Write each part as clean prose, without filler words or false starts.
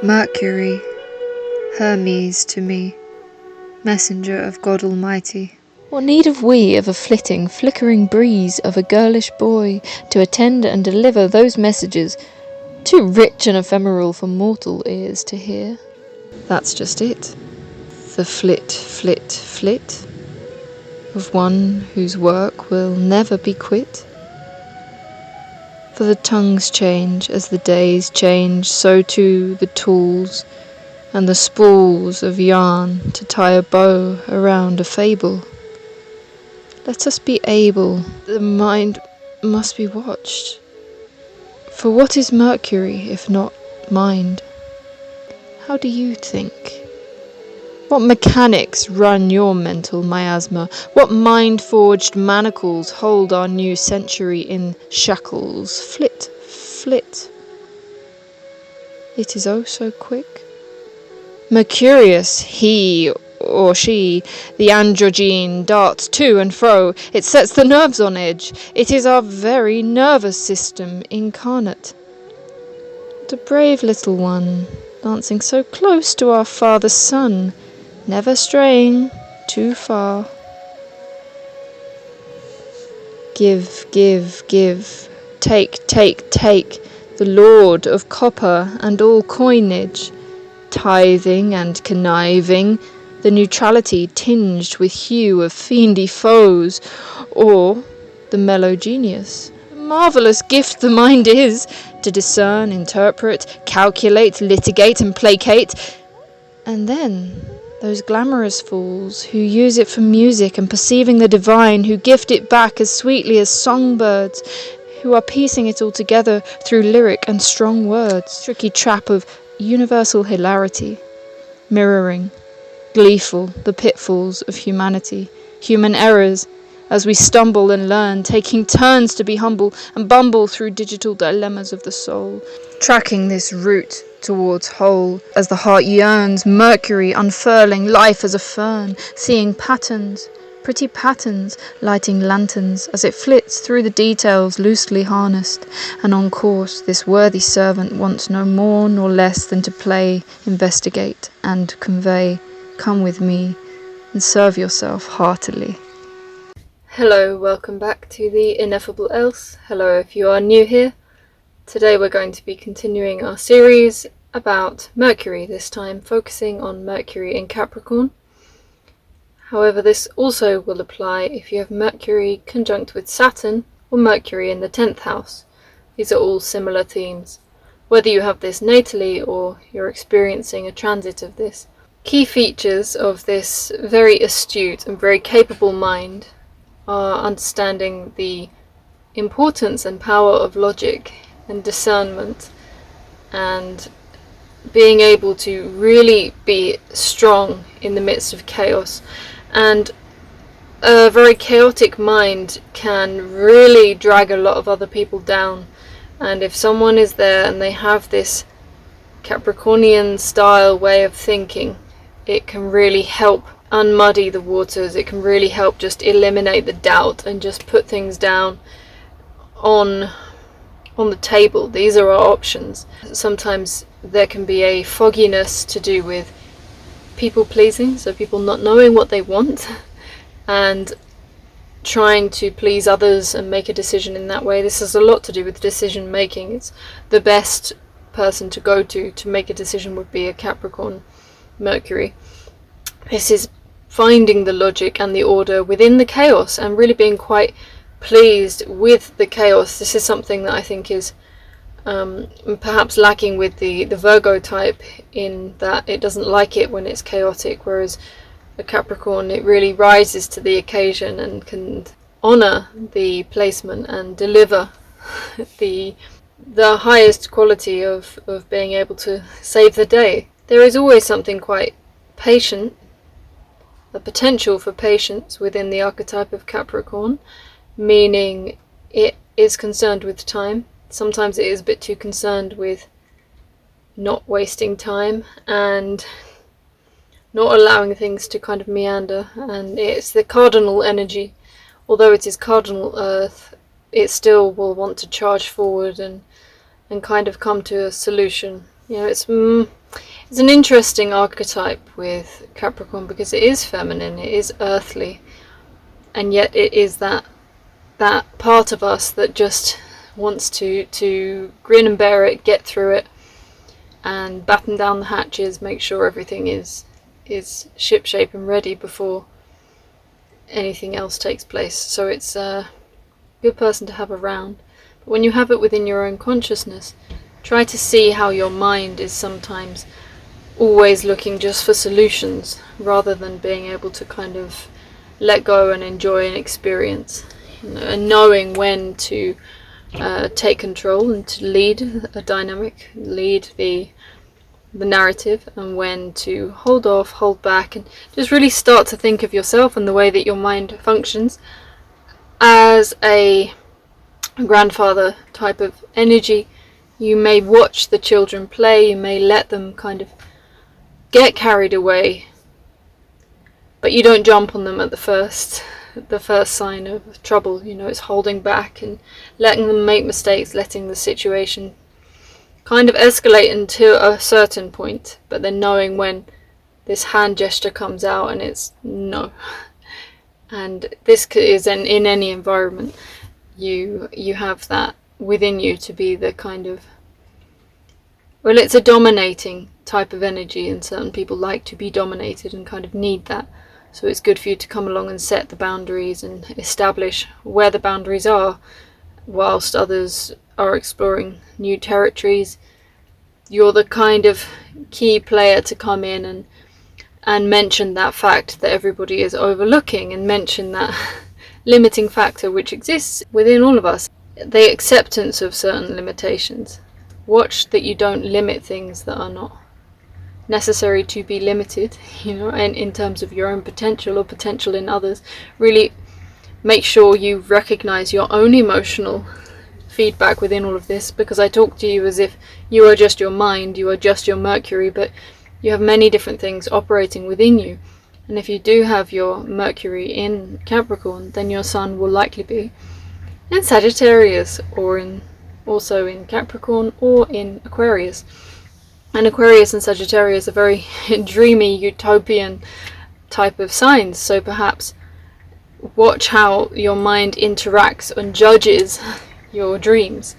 Mercury, Hermes to me, messenger of God Almighty. What need have we of a flitting, flickering breeze of a girlish boy to attend and deliver those messages, too rich and ephemeral for mortal ears to hear? That's just it. The flit, flit, flit of one whose work will never be quit. For the tongues change as the days change, so too the tools and the spools of yarn to tie a bow around a fable. Let us be able, the mind must be watched. For what is Mercury if not mind? How do you think? What mechanics run your mental miasma? What mind-forged manacles hold our new century in shackles? Flit, flit. It is oh so quick. Mercurius, he or she, the androgyne, darts to and fro. It sets the nerves on edge. It is our very nervous system incarnate. The brave little one, dancing so close to our father's sun, never straying too far. Give, give, give, take, take, take, the lord of copper and all coinage, tithing and conniving, the neutrality tinged with hue of fiendy foes, or the mellow genius. Marvellous gift the mind is, to discern, interpret, calculate, litigate and placate. And then those glamorous fools who use it for music and perceiving the divine, who gift it back as sweetly as songbirds, who are piecing it all together through lyric and strong words, tricky trap of universal hilarity, mirroring, gleeful, the pitfalls of humanity, human errors, as we stumble and learn, taking turns to be humble and bumble through digital dilemmas of the soul, tracking this route towards whole, as the heart yearns, Mercury unfurling life as a fern, seeing patterns, pretty patterns, lighting lanterns as it flits through the details loosely harnessed, and on course this worthy servant wants no more nor less than to play, investigate, and convey. Come with me and serve yourself heartily. Hello, welcome back to the Ineffableelse. Hello if you are new here. Today we're going to be continuing our series about Mercury, this time focusing on Mercury in Capricorn. However, this also will apply if you have Mercury conjunct with Saturn or Mercury in the 10th house. These are all similar themes, whether you have this natally or you're experiencing a transit of this. Key features of this very astute and very capable mind are understanding the importance and power of logic and discernment, and being able to really be strong in the midst of chaos. And a very chaotic mind can really drag a lot of other people down, and if someone is there and they have this Capricornian style way of thinking, it can really help unmuddy the waters. It can really help just eliminate the doubt and just put things down on the table. These are our options. Sometimes there can be a fogginess to do with people pleasing, so people not knowing what they want and trying to please others and make a decision in that way. This has a lot to do with decision making. It's the best person to go to make a decision would be a Capricorn Mercury. This is finding the logic and the order within the chaos and really being quite pleased with the chaos. This is something that I think is perhaps lacking with the Virgo type, in that it doesn't like it when it's chaotic, whereas a Capricorn, it really rises to the occasion and can honour the placement and deliver the highest quality of being able to save the day. There is always something quite patient, a potential for patience within the archetype of Capricorn, meaning it is concerned with time. Sometimes it is a bit too concerned with not wasting time and not allowing things to kind of meander, and it's the cardinal energy. Although it is cardinal earth, it still will want to charge forward and kind of come to a solution. You know, it's It's an interesting archetype with Capricorn because it is feminine, it is earthly, and yet it is that part of us that just wants to grin and bear it, get through it, and batten down the hatches, make sure everything is shipshape and ready before anything else takes place. So it's a good person to have around. But when you have it within your own consciousness, try to see how your mind is sometimes always looking just for solutions rather than being able to kind of let go and enjoy an experience, and knowing when to take control and to lead a dynamic, lead the narrative, and when to hold off, hold back, and just really start to think of yourself and the way that your mind functions as a grandfather type of energy. You may watch the children play, you may let them kind of get carried away, but you don't jump on them at the first sign of trouble. It's holding back and letting them make mistakes, letting the situation kind of escalate until a certain point, but then knowing when this hand gesture comes out and it's no. And this is in any environment, you have that within you to be the kind of, well, it's a dominating type of energy, and certain people like to be dominated and kind of need that. So it's good for you to come along and set the boundaries and establish where the boundaries are, whilst others are exploring new territories. You're the kind of key player to come in and mention that fact that everybody is overlooking, and mention that limiting factor which exists within all of us, the acceptance of certain limitations. Watch that you don't limit things that are not necessary to be limited, and in terms of your own potential or potential in others. Really make sure you recognize your own emotional feedback within all of this, because I talk to you as if you are just your mind, you are just your Mercury, but you have many different things operating within you. And if you do have your Mercury in Capricorn, then your Sun will likely be in Sagittarius, or also in Capricorn, or in Aquarius. And Aquarius and Sagittarius are very dreamy, utopian type of signs, so perhaps watch how your mind interacts and judges your dreams.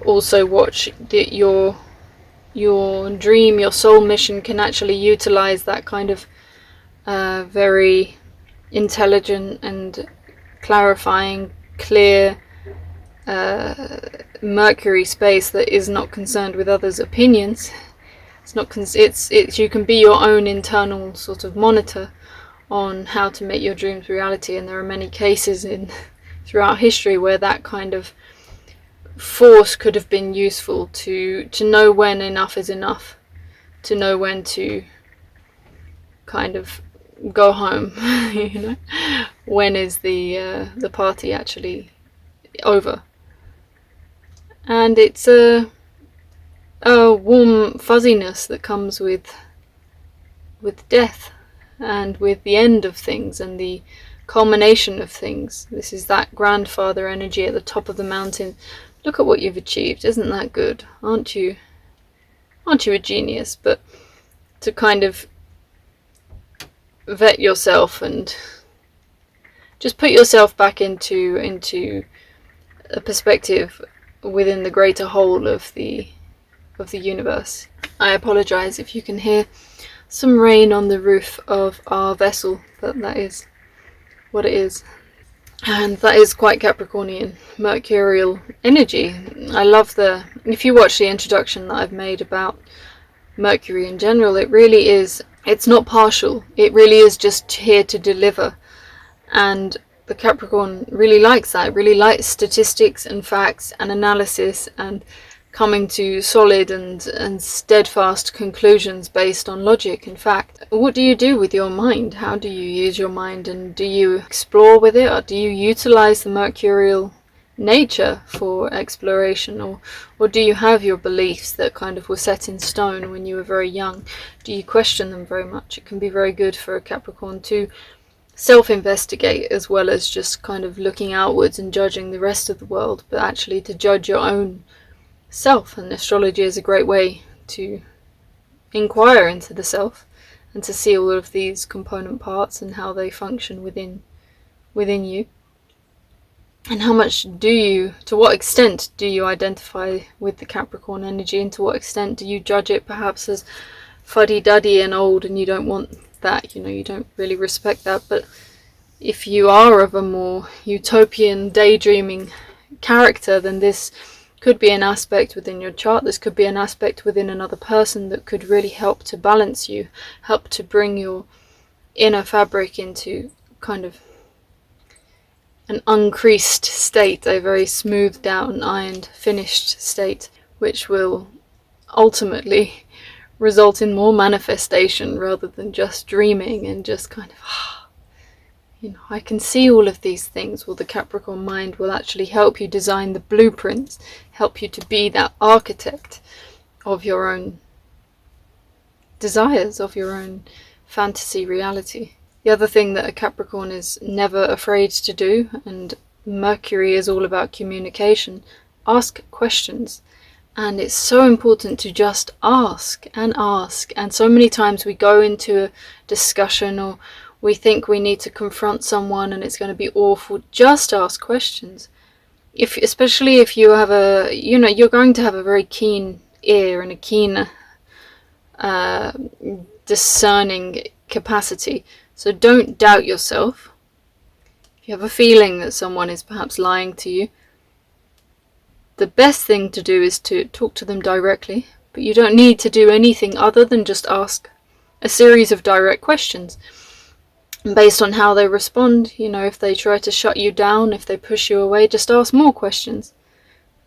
Also watch that your dream, your soul mission can actually utilize that kind of very intelligent and clarifying, clear Mercury space that is not concerned with others' opinions. It's you can be your own internal sort of monitor on how to make your dreams reality, and there are many cases throughout history where that kind of force could have been useful to know when enough is enough, to know when to kind of go home. When is the party actually over. And it's a warm fuzziness that comes with death, and with the end of things and the culmination of things. This is that grandfather energy at the top of the mountain. Look at what you've achieved. Isn't that good? Aren't you a genius? But to kind of vet yourself and just put yourself back into a perspective within the greater whole of the universe. I apologize if you can hear some rain on the roof of our vessel, but that is what it is. And that is quite Capricornian, mercurial energy. I love if you watch the introduction that I've made about Mercury in general, it really is, it's not partial, it really is just here to deliver. And the Capricorn really likes that, really likes statistics and facts and analysis and coming to solid and steadfast conclusions based on logic and fact. What do you do with your mind? How do you use your mind, and do you explore with it, or do you utilize the mercurial nature for exploration, or do you have your beliefs that kind of were set in stone when you were very young? Do you question them very much? It can be very good for a Capricorn to self-investigate, as well as just kind of looking outwards and judging the rest of the world, but actually to judge your own self. And astrology is a great way to inquire into the self and to see all of these component parts and how they function within you. And how much to what extent do you identify with the Capricorn energy, and to what extent do you judge it perhaps as fuddy-duddy and old, and you don't want that, you don't really respect that. But if you are of a more utopian, daydreaming character, then this could be an aspect within your chart, this could be an aspect within another person that could really help to balance you, help to bring your inner fabric into kind of an uncreased state, a very smoothed out and ironed, finished state, which will ultimately result in more manifestation rather than just dreaming and just kind of, I can see all of these things. Well, the Capricorn mind will actually help you design the blueprints, help you to be that architect of your own desires, of your own fantasy reality. The other thing that a Capricorn is never afraid to do, and Mercury is all about communication, ask questions. And it's so important to just ask. And so many times we go into a discussion, or we think we need to confront someone and it's going to be awful. Just ask questions. Especially if you have you're going to have a very keen ear and a keen discerning capacity. So don't doubt yourself. If you have a feeling that someone is perhaps lying to you, the best thing to do is to talk to them directly, but you don't need to do anything other than just ask a series of direct questions. And based on how they respond, if they try to shut you down, if they push you away, just ask more questions.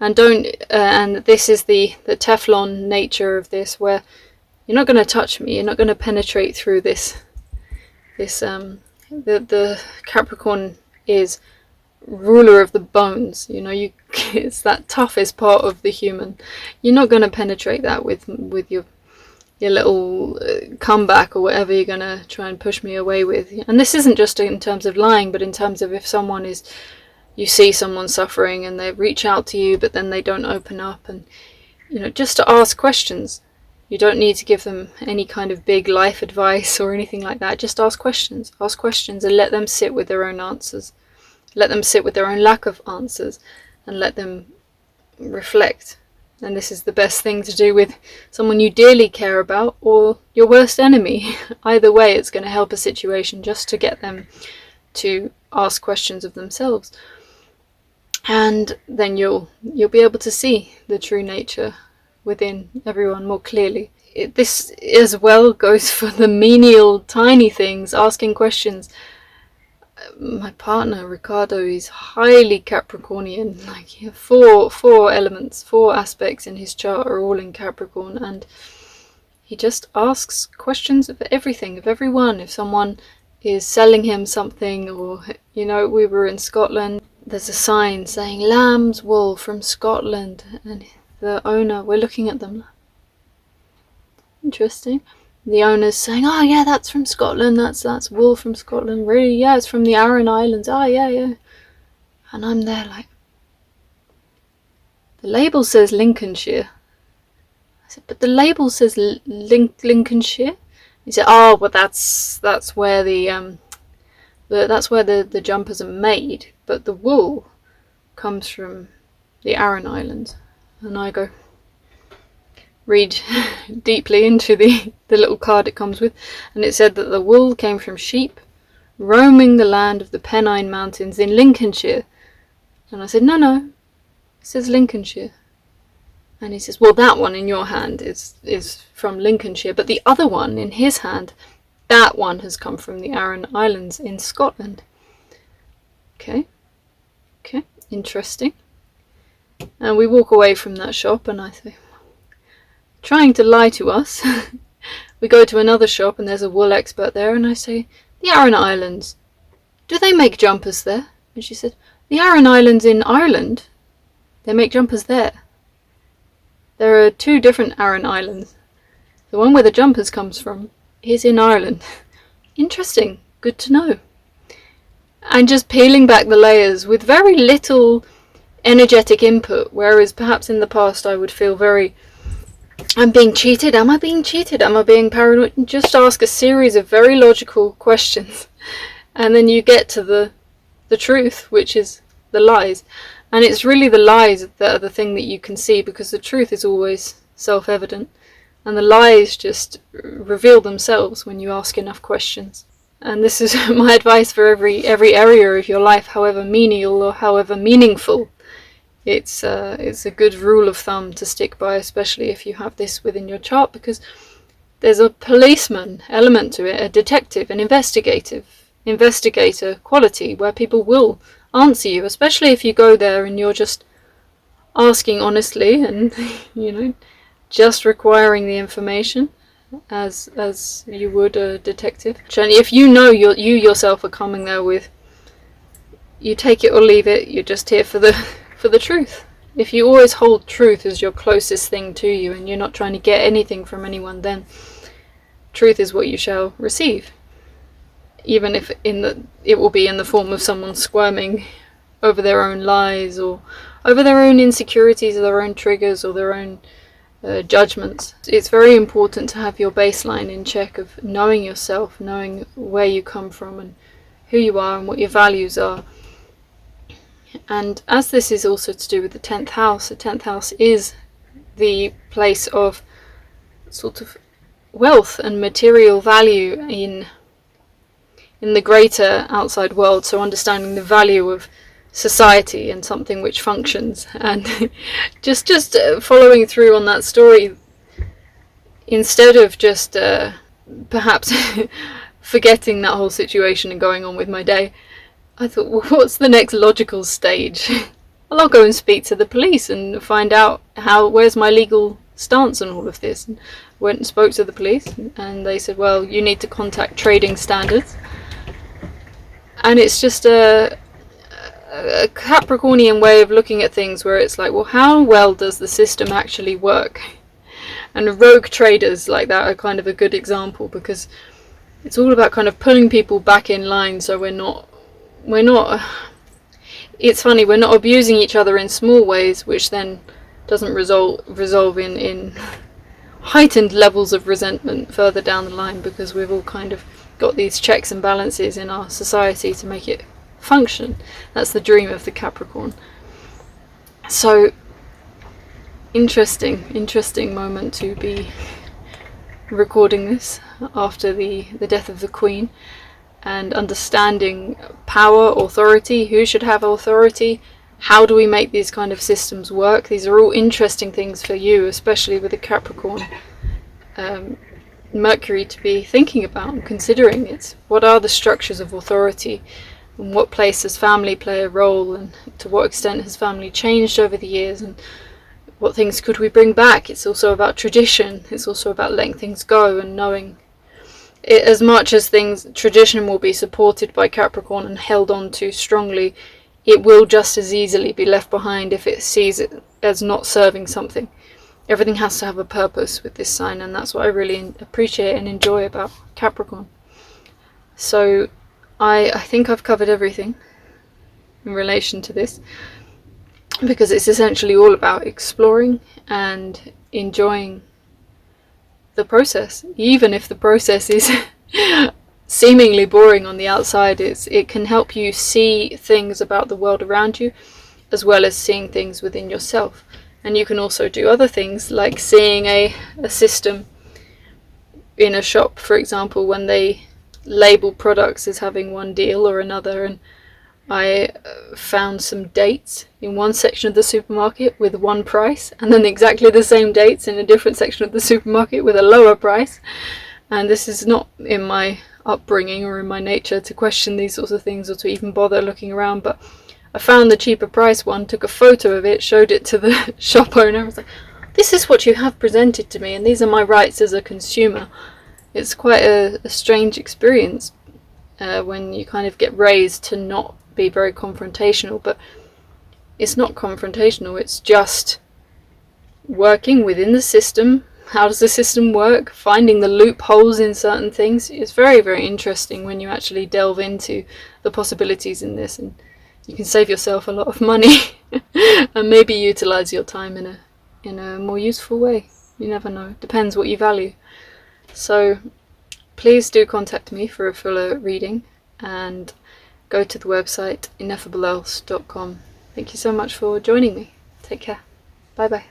And and this is the Teflon nature of this, where you're not going to touch me, you're not going to penetrate through this the Capricorn is ruler of the bones, it's that toughest part of the human. You're not going to penetrate that with your little comeback or whatever you're going to try and push me away with. And this isn't just in terms of lying, but in terms of if you see someone suffering and they reach out to you but then they don't open up, and just to ask questions. You don't need to give them any kind of big life advice or anything like that. Just ask questions. Ask questions and let them sit with their own answers. Let them sit with their own lack of answers and let them reflect. And this is the best thing to do with someone you dearly care about or your worst enemy. Either way, it's going to help a situation just to get them to ask questions of themselves. And then you'll be able to see the true nature within everyone more clearly. This as well goes for the menial, tiny things, asking questions. My partner Ricardo is highly Capricornian. Like, four elements, 4 aspects in his chart are all in Capricorn, and he just asks questions of everything, of everyone. If someone is selling him something, or we were in Scotland, there's a sign saying lamb's wool from Scotland, and the owner, we're looking at them. Interesting. The owner's saying, "Oh yeah, that's from Scotland. That's wool from Scotland. Really? Yeah, it's from the Aran Islands. Oh yeah." And I'm there like, the label says Lincolnshire. I said, but the label says Lincolnshire. He said, "Oh, well that's where that's where the jumpers are made, but the wool comes from the Aran Islands." And I go, read deeply into the little card it comes with, and it said that the wool came from sheep roaming the land of the Pennine Mountains in Lincolnshire. And I said, no, it says Lincolnshire. And he says, well, that one in your hand is from Lincolnshire, but the other one in his hand, that one has come from the Aran Islands in Scotland. Okay, interesting. And we walk away from that shop, and I say, trying to lie to us. We go to another shop, and there's a wool expert there, and I say, the Aran Islands, do they make jumpers there? And she said, the Aran Islands in Ireland, they make jumpers there. There are 2 different Aran Islands. The one where the jumpers comes from is in Ireland. Interesting, good to know. And just peeling back the layers with very little energetic input, whereas perhaps in the past I would feel very I'm being cheated. Am I being cheated? Am I being paranoid? Just ask a series of very logical questions, and then you get to the truth, which is the lies. And it's really the lies that are the thing that you can see, because the truth is always self-evident, and the lies just reveal themselves when you ask enough questions. And this is my advice for every area of your life, however menial or however meaningful. It's a good rule of thumb to stick by, especially if you have this within your chart, because there's a policeman element to it, a detective, an investigator quality, where people will answer you, especially if you go there and you're just asking honestly and just requiring the information as you would a detective. And if you yourself are coming there with, you take it or leave it, you're just here for the truth. If you always hold truth as your closest thing to you and you're not trying to get anything from anyone, then truth is what you shall receive. Even if it will be in the form of someone squirming over their own lies, or over their own insecurities, or their own triggers, or their own judgments. It's very important to have your baseline in check of knowing yourself, knowing where you come from and who you are and what your values are. And as this is also to do with the 10th house, the 10th house is the place of sort of wealth and material value in the greater outside world, so understanding the value of society and something which functions, and just following through on that story, instead of just perhaps forgetting that whole situation and going on with my day, I thought, well, what's the next logical stage? Well, I'll go and speak to the police and find out where's my legal stance on all of this. And went and spoke to the police, and they said, well, you need to contact trading standards. And it's just a Capricornian way of looking at things, where it's like, well, how well does the system actually work? And rogue traders like that are kind of a good example, because it's all about kind of pulling people back in line, so we're not it's funny, we're not abusing each other in small ways, which then doesn't resolve in heightened levels of resentment further down the line, because we've all kind of got these checks and balances in our society to make it function. That's the dream of the Capricorn. So interesting moment to be recording this after the death of the Queen, and understanding power, authority, who should have authority, how do we make these kind of systems work. These are all interesting things for you, especially with the Capricorn Mercury, to be thinking about and considering. It's what are the structures of authority, and what place does family play a role, and to what extent has family changed over the years, and what things could we bring back. It's also about tradition, it's also about letting things go and knowing it, as much as tradition will be supported by Capricorn and held on to strongly, it will just as easily be left behind if it sees it as not serving something. Everything has to have a purpose with this sign, and that's what I really appreciate and enjoy about Capricorn. So I think I've covered everything in relation to this, because it's essentially all about exploring and enjoying the process. Even if the process is seemingly boring on the outside, it can help you see things about the world around you, as well as seeing things within yourself. And you can also do other things, like seeing a system in a shop, for example, when they label products as having one deal or another. And I found some dates in one section of the supermarket with one price, and then exactly the same dates in a different section of the supermarket with a lower price. And this is not in my upbringing or in my nature to question these sorts of things or to even bother looking around, but I found the cheaper price one, took a photo of it, showed it to the shop owner. I was like, this is what you have presented to me, and these are my rights as a consumer. It's quite a strange experience when you kind of get raised to not be very confrontational, but it's not confrontational, it's just working within the system. How does the system work? Finding the loopholes in certain things. It's very, very interesting when you actually delve into the possibilities in this, and you can save yourself a lot of money and maybe utilize your time in a more useful way. You never know. Depends what you value. So please do contact me for a fuller reading and go to the website ineffableelse.com. Thank you so much for joining me. Take care. Bye bye.